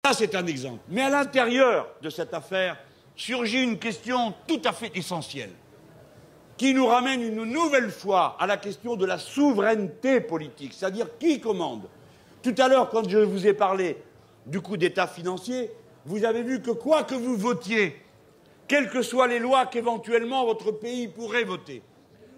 Ça, c'est un exemple. Mais à l'intérieur de cette affaire surgit une question tout à fait essentielle, qui nous ramène une nouvelle fois à la question de la souveraineté politique, c'est-à-dire qui commande. Tout à l'heure, quand je vous ai parlé du coup d'État financier, vous avez vu que quoi que vous votiez, quelles que soient les lois qu'éventuellement votre pays pourrait voter,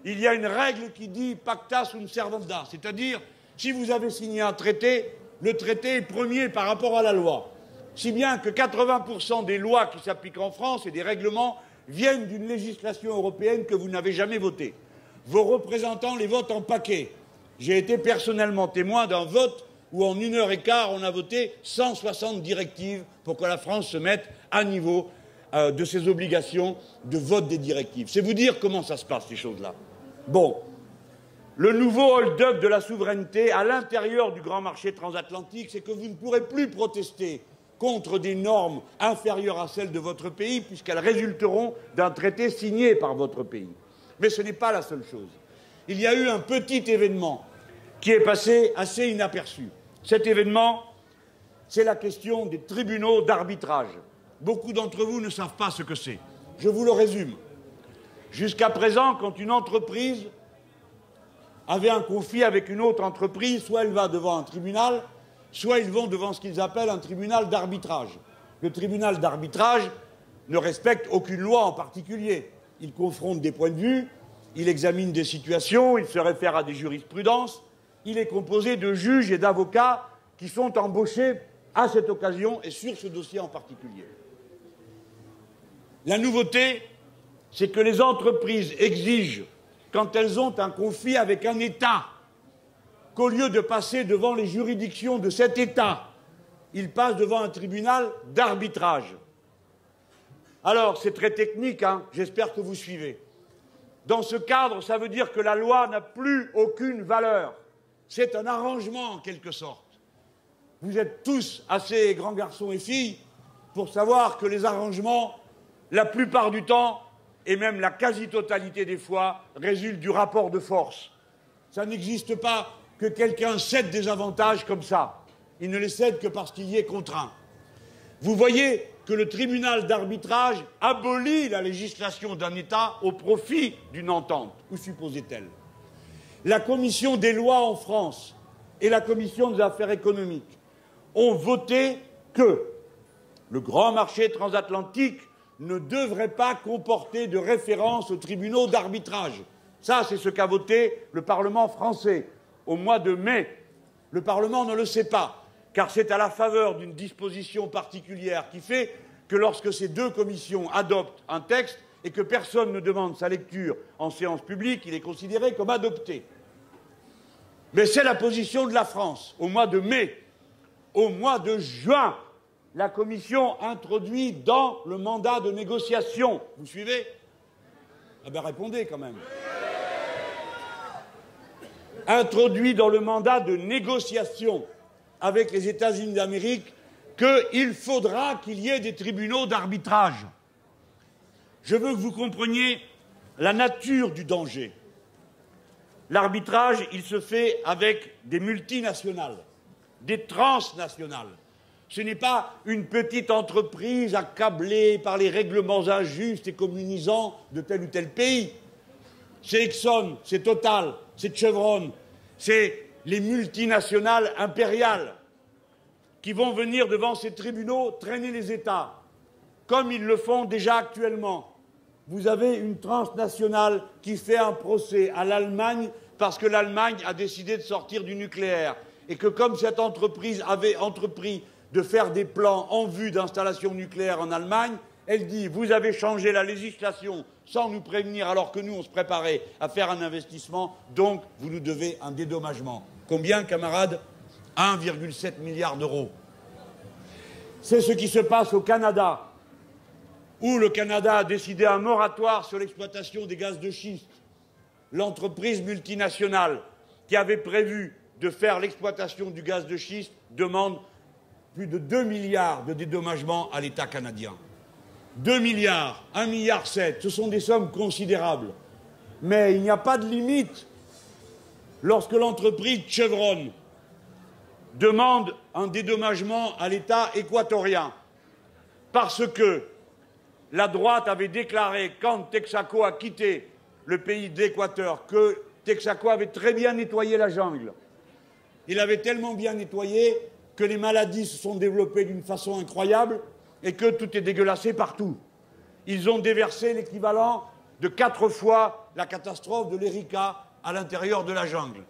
il y a une règle qui dit pacta sunt servanda, c'est-à-dire si vous avez signé un traité, le traité est premier par rapport à la loi. Si bien que 80% des lois qui s'appliquent en France et des règlements viennent d'une législation européenne que vous n'avez jamais votée. Vos représentants les votent en paquet. J'ai été personnellement témoin d'un vote où en 1h15, on a voté 160 directives pour que la France se mette à niveau de ses obligations de vote des directives. C'est vous dire comment ça se passe, ces choses-là. Bon. Le nouveau hold-up de la souveraineté à l'intérieur du grand marché transatlantique, c'est que vous ne pourrez plus protester contre des normes inférieures à celles de votre pays, puisqu'elles résulteront d'un traité signé par votre pays. Mais ce n'est pas la seule chose. Il y a eu un petit événement qui est passé assez inaperçu. Cet événement, c'est la question des tribunaux d'arbitrage. Beaucoup d'entre vous ne savent pas ce que c'est. Je vous le résume. Jusqu'à présent, quand une entreprise avait un conflit avec une autre entreprise, soit elle va devant un tribunal, soit ils vont devant ce qu'ils appellent un tribunal d'arbitrage. Le tribunal d'arbitrage ne respecte aucune loi en particulier. Il confronte des points de vue, il examine des situations, il se réfère à des jurisprudences. Il est composé de juges et d'avocats qui sont embauchés à cette occasion et sur ce dossier en particulier. La nouveauté, c'est que les entreprises exigent, quand elles ont un conflit avec un État, qu'au lieu de passer devant les juridictions de cet État, ils passent devant un tribunal d'arbitrage. Alors, c'est très technique, hein, j'espère que vous suivez. Dans ce cadre, ça veut dire que la loi n'a plus aucune valeur. C'est un arrangement, en quelque sorte. Vous êtes tous assez grands garçons et filles pour savoir que les arrangements, la plupart du temps, et même la quasi-totalité des fois, résultent du rapport de force. Ça n'existe pas que quelqu'un cède des avantages comme ça. Il ne les cède que parce qu'il y est contraint. Vous voyez que le tribunal d'arbitrage abolit la législation d'un État au profit d'une entente, ou supposait-elle. La commission des lois en France et la commission des affaires économiques ont voté que le grand marché transatlantique ne devrait pas comporter de référence aux tribunaux d'arbitrage. Ça, c'est ce qu'a voté le Parlement français au mois de mai. Le Parlement ne le sait pas, car c'est à la faveur d'une disposition particulière qui fait que lorsque ces deux commissions adoptent un texte et que personne ne demande sa lecture en séance publique, il est considéré comme adopté. Mais c'est la position de la France au mois de mai. Au mois de juin, la Commission introduit dans le mandat de négociation. Vous suivez? Ah ben répondez quand même. Introduit dans le mandat de négociation avec les États-Unis d'Amérique qu'il faudra qu'il y ait des tribunaux d'arbitrage. Je veux que vous compreniez la nature du danger. L'arbitrage, il se fait avec des multinationales, des transnationales. Ce n'est pas une petite entreprise accablée par les règlements injustes et communisants de tel ou tel pays. C'est Exxon, c'est Total, c'est Chevron, c'est les multinationales impériales qui vont venir devant ces tribunaux traîner les États, comme ils le font déjà actuellement. Vous avez une transnationale qui fait un procès à l'Allemagne parce que l'Allemagne a décidé de sortir du nucléaire et que comme cette entreprise avait entrepris de faire des plans en vue d'installation nucléaire en Allemagne, elle dit « vous avez changé la législation sans nous prévenir alors que nous, on se préparait à faire un investissement, donc vous nous devez un dédommagement. » Combien, camarades? 1,7 milliard d'euros. C'est ce qui se passe au Canada, où le Canada a décidé un moratoire sur l'exploitation des gaz de schiste. L'entreprise multinationale qui avait prévu de faire l'exploitation du gaz de schiste demande plus de 2 milliards de dédommagement à l'État canadien. 2 milliards, 1,7 milliard, ce sont des sommes considérables. Mais il n'y a pas de limite lorsque l'entreprise Chevron demande un dédommagement à l'État équatorien. Parce que la droite avait déclaré, quand Texaco a quitté le pays d'Équateur, que Texaco avait très bien nettoyé la jungle. Il avait tellement bien nettoyé que les maladies se sont développées d'une façon incroyable et que tout est dégueulassé partout. Ils ont déversé l'équivalent de 4 fois la catastrophe de l'Erika à l'intérieur de la jungle.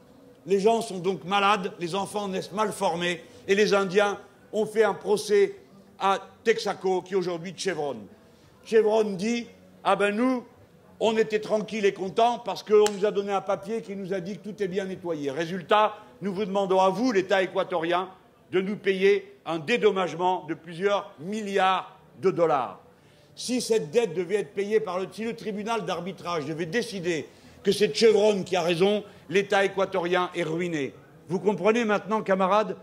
Les gens sont donc malades, les enfants naissent mal formés et les Indiens ont fait un procès à Texaco qui est aujourd'hui Chevron. Chevron dit « Ah ben nous, on était tranquilles et contents parce qu'on nous a donné un papier qui nous a dit que tout est bien nettoyé. Résultat, nous vous demandons à vous, l'État équatorien, de nous payer un dédommagement de plusieurs milliards de dollars. Si cette dette devait être payée si le tribunal d'arbitrage devait décider que c'est Chevron qui a raison, l'État équatorien est ruiné. Vous comprenez maintenant, camarades,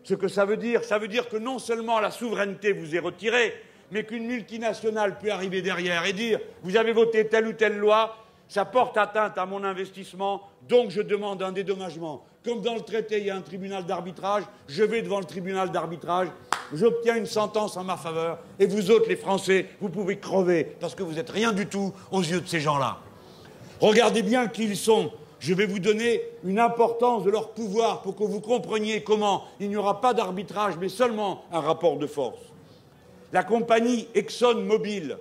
ce que ça veut dire? Ça veut dire que non seulement la souveraineté vous est retirée, mais qu'une multinationale peut arriver derrière et dire « Vous avez voté telle ou telle loi, ça porte atteinte à mon investissement, donc je demande un dédommagement. » Comme dans le traité, il y a un tribunal d'arbitrage, je vais devant le tribunal d'arbitrage, j'obtiens une sentence en ma faveur, et vous autres, les Français, vous pouvez crever, parce que vous n'êtes rien du tout aux yeux de ces gens-là. Regardez bien qui ils sont. Je vais vous donner une importance de leur pouvoir pour que vous compreniez comment il n'y aura pas d'arbitrage, mais seulement un rapport de force. La compagnie ExxonMobil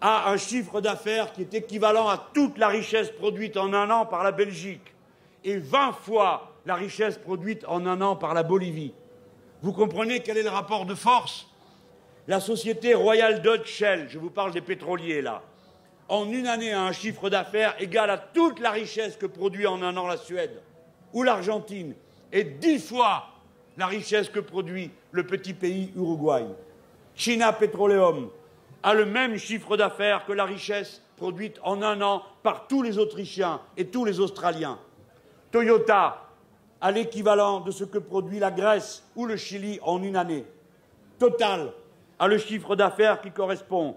a un chiffre d'affaires qui est équivalent à toute la richesse produite en un an par la Belgique et 20 fois la richesse produite en un an par la Bolivie. Vous comprenez quel est le rapport de force? La société Royal Dutch Shell, je vous parle des pétroliers là, en une année a un chiffre d'affaires égal à toute la richesse que produit en un an la Suède ou l'Argentine et 10 fois la richesse que produit le petit pays Uruguay. China Petroleum a le même chiffre d'affaires que la richesse produite en un an par tous les Autrichiens et tous les Australiens. Toyota a l'équivalent de ce que produit la Grèce ou le Chili en une année. Total a le chiffre d'affaires qui correspond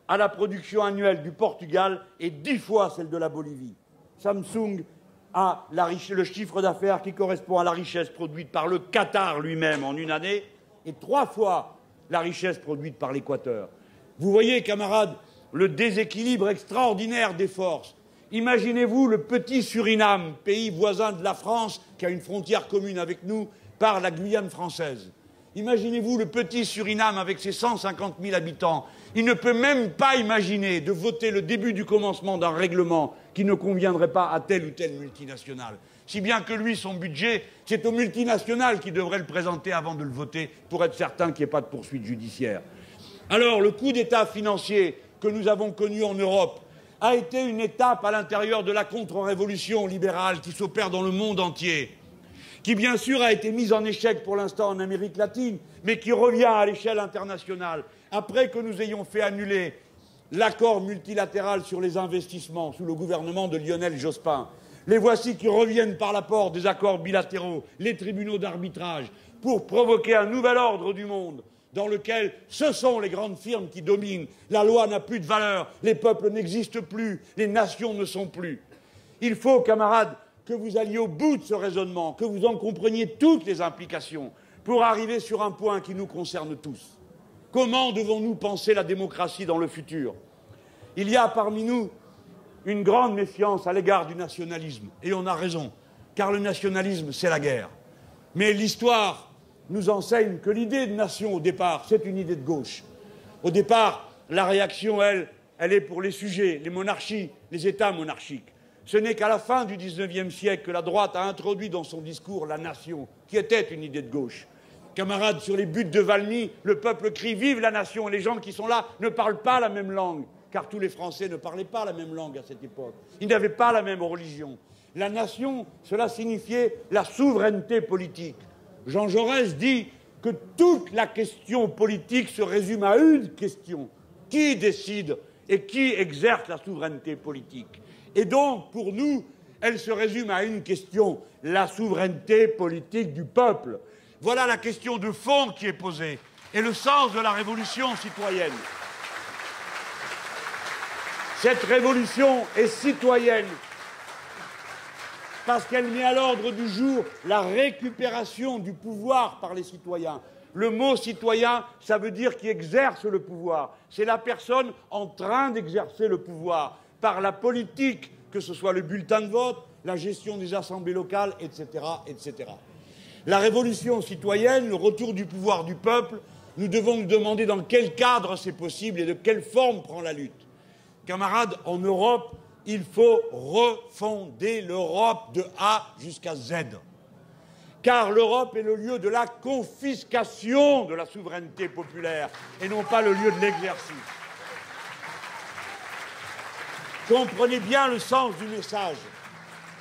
à la production annuelle du Portugal et 10 fois celle de la Bolivie. Samsung a le chiffre d'affaires qui correspond à la richesse produite par le Qatar lui-même en une année et 3 fois la richesse produite par l'Équateur. Vous voyez, camarades, le déséquilibre extraordinaire des forces. Imaginez-vous le petit Suriname, pays voisin de la France, qui a une frontière commune avec nous, par la Guyane française. Imaginez-vous le petit Suriname avec ses 150 000 habitants. Il ne peut même pas imaginer de voter le début du commencement d'un règlement qui ne conviendrait pas à telle ou telle multinationale. Si bien que lui, son budget, c'est aux multinationales qui devraient le présenter avant de le voter pour être certain qu'il n'y ait pas de poursuite judiciaire. Alors, le coup d'État financier que nous avons connu en Europe a été une étape à l'intérieur de la contre-révolution libérale qui s'opère dans le monde entier, qui bien sûr a été mise en échec pour l'instant en Amérique latine, mais qui revient à l'échelle internationale, après que nous ayons fait annuler l'accord multilatéral sur les investissements sous le gouvernement de Lionel Jospin. Les voici qui reviennent par l'apport des accords bilatéraux, les tribunaux d'arbitrage, pour provoquer un nouvel ordre du monde dans lequel ce sont les grandes firmes qui dominent. La loi n'a plus de valeur, les peuples n'existent plus, les nations ne sont plus. Il faut, camarades, que vous alliez au bout de ce raisonnement, que vous en compreniez toutes les implications, pour arriver sur un point qui nous concerne tous. Comment devons-nous penser la démocratie dans le futur? Il y a parmi nous une grande méfiance à l'égard du nationalisme, et on a raison, car le nationalisme, c'est la guerre. Mais l'histoire nous enseigne que l'idée de nation, au départ, c'est une idée de gauche. Au départ, la réaction, elle est pour les sujets, les monarchies, les États monarchiques. Ce n'est qu'à la fin du XIXe siècle que la droite a introduit dans son discours la nation, qui était une idée de gauche. Camarades, sur les buttes de Valmy, le peuple crie « Vive la nation !» et les gens qui sont là ne parlent pas la même langue, car tous les Français ne parlaient pas la même langue à cette époque. Ils n'avaient pas la même religion. La nation, cela signifiait la souveraineté politique. Jean Jaurès dit que toute la question politique se résume à une question. Qui décide et qui exerce la souveraineté politique? Et donc, pour nous, elle se résume à une question, la souveraineté politique du peuple. Voilà la question de fond qui est posée et le sens de la révolution citoyenne. Cette révolution est citoyenne parce qu'elle met à l'ordre du jour la récupération du pouvoir par les citoyens. Le mot citoyen, ça veut dire qui exerce le pouvoir. C'est la personne en train d'exercer le pouvoir par la politique, que ce soit le bulletin de vote, la gestion des assemblées locales, etc., etc. La révolution citoyenne, le retour du pouvoir du peuple, nous devons nous demander dans quel cadre c'est possible et de quelle forme prend la lutte. Camarades, en Europe, il faut refonder l'Europe de A jusqu'à Z. Car l'Europe est le lieu de la confiscation de la souveraineté populaire et non pas le lieu de l'exercice. Comprenez bien le sens du message.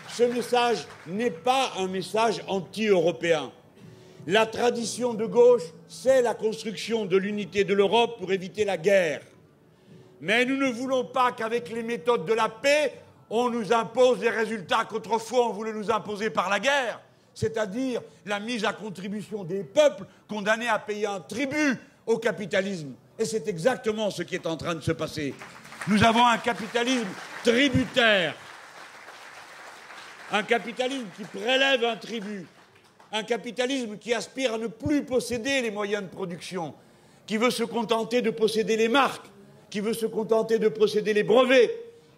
Ce message n'est pas un message anti-européen. La tradition de gauche, c'est la construction de l'unité de l'Europe pour éviter la guerre. Mais nous ne voulons pas qu'avec les méthodes de la paix, on nous impose les résultats qu'autrefois on voulait nous imposer par la guerre, c'est-à-dire la mise à contribution des peuples condamnés à payer un tribut au capitalisme. Et c'est exactement ce qui est en train de se passer. Nous avons un capitalisme tributaire, un capitalisme qui prélève un tribut, un capitalisme qui aspire à ne plus posséder les moyens de production, qui veut se contenter de posséder les marques, qui veut se contenter de posséder les brevets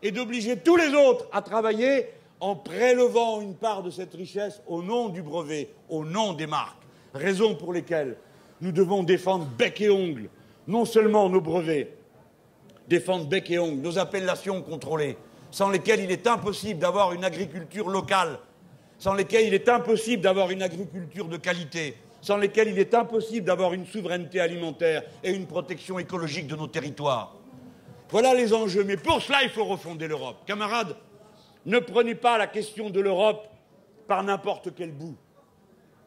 et d'obliger tous les autres à travailler en prélevant une part de cette richesse au nom du brevet, au nom des marques. Raison pour lesquelles nous devons défendre bec et ongle, non seulement nos brevets, défendre bec et ongle nos appellations contrôlées, sans lesquelles il est impossible d'avoir une agriculture locale, sans lesquelles il est impossible d'avoir une agriculture de qualité, sans lesquelles il est impossible d'avoir une souveraineté alimentaire et une protection écologique de nos territoires. Voilà les enjeux. Mais pour cela, il faut refonder l'Europe. Camarades, ne prenez pas la question de l'Europe par n'importe quel bout.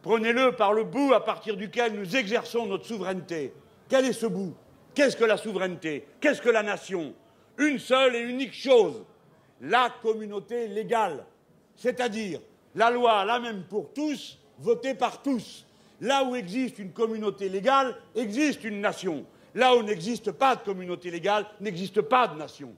Prenez-le par le bout à partir duquel nous exerçons notre souveraineté. Quel est ce bout? Qu'est-ce que la souveraineté? Qu'est-ce que la nation? Une seule et unique chose, la communauté légale, c'est-à-dire la loi, la même pour tous, votée par tous. Là où existe une communauté légale, existe une nation. Là où n'existe pas de communauté légale, n'existe pas de nation.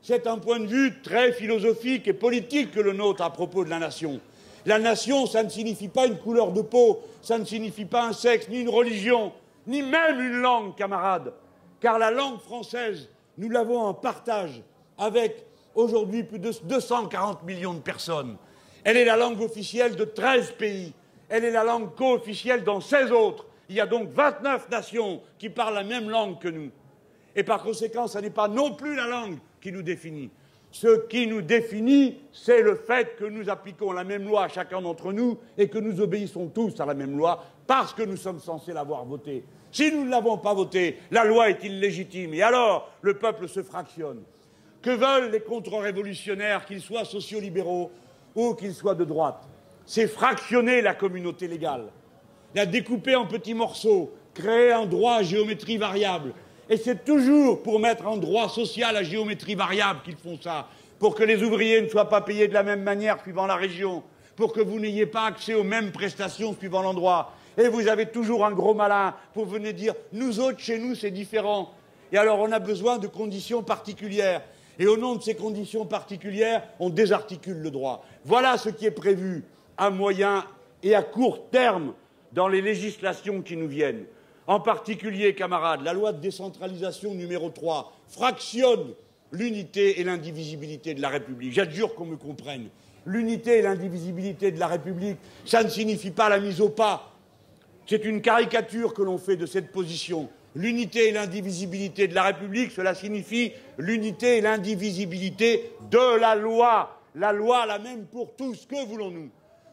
C'est un point de vue très philosophique et politique que le nôtre à propos de la nation. La nation, ça ne signifie pas une couleur de peau, ça ne signifie pas un sexe, ni une religion, ni même une langue, camarades. Car la langue française, nous l'avons en partage avec aujourd'hui plus de 240 millions de personnes. Elle est la langue officielle de 13 pays. Elle est la langue co-officielle dans 16 autres. Il y a donc 29 nations qui parlent la même langue que nous. Et par conséquent, ce n'est pas non plus la langue qui nous définit. Ce qui nous définit, c'est le fait que nous appliquons la même loi à chacun d'entre nous et que nous obéissons tous à la même loi parce que nous sommes censés l'avoir votée. Si nous ne l'avons pas votée, la loi est illégitime. Et alors, le peuple se fractionne. Que veulent les contre-révolutionnaires, qu'ils soient sociolibéraux ou qu'ils soient de droite? C'est fractionner la communauté légale, la découper en petits morceaux, créer un droit à géométrie variable. Et c'est toujours pour mettre un droit social à géométrie variable qu'ils font ça, pour que les ouvriers ne soient pas payés de la même manière suivant la région, pour que vous n'ayez pas accès aux mêmes prestations suivant l'endroit. Et vous avez toujours un gros malin pour venir dire « nous autres, chez nous, c'est différent ». Et alors on a besoin de conditions particulières. Et au nom de ces conditions particulières, on désarticule le droit. Voilà ce qui est prévu à moyen et à court terme dans les législations qui nous viennent. En particulier, camarades, la loi de décentralisation numéro 3 fractionne l'unité et l'indivisibilité de la République. J'adjure qu'on me comprenne. L'unité et l'indivisibilité de la République, ça ne signifie pas la mise au pas. C'est une caricature que l'on fait de cette position. L'unité et l'indivisibilité de la République, cela signifie l'unité et l'indivisibilité de la loi la même pour tous. Que voulons-nous?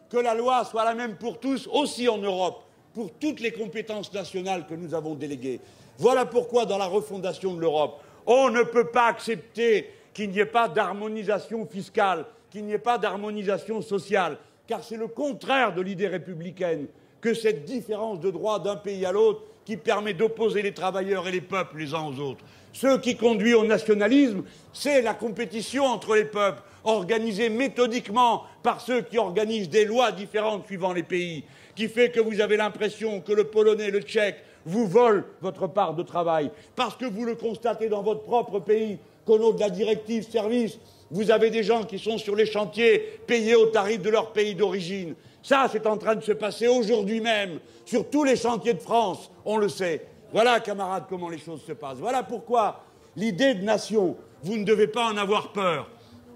Que la loi soit la même pour tous, aussi en Europe, pour toutes les compétences nationales que nous avons déléguées. Voilà pourquoi, dans la refondation de l'Europe, on ne peut pas accepter qu'il n'y ait pas d'harmonisation fiscale, qu'il n'y ait pas d'harmonisation sociale, car c'est le contraire de l'idée républicaine que cette différence de droit d'un pays à l'autre qui permet d'opposer les travailleurs et les peuples les uns aux autres. Ce qui conduit au nationalisme, c'est la compétition entre les peuples, organisée méthodiquement par ceux qui organisent des lois différentes suivant les pays, qui fait que vous avez l'impression que le Polonais, le Tchèque, vous volent votre part de travail, parce que vous le constatez dans votre propre pays, qu'au nom de la directive service, Vous avez des gens qui sont sur les chantiers payés au tarif de leur pays d'origine. Ça, c'est en train de se passer aujourd'hui même sur tous les chantiers de France, on le sait. Voilà, camarades, comment les choses se passent. Voilà pourquoi l'idée de nation, vous ne devez pas en avoir peur.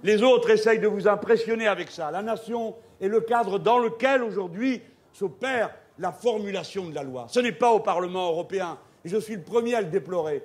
Les autres essayent de vous impressionner avec ça. La nation est le cadre dans lequel, aujourd'hui, s'opère la formulation de la loi. Ce n'est pas au Parlement européen, et je suis le premier à le déplorer.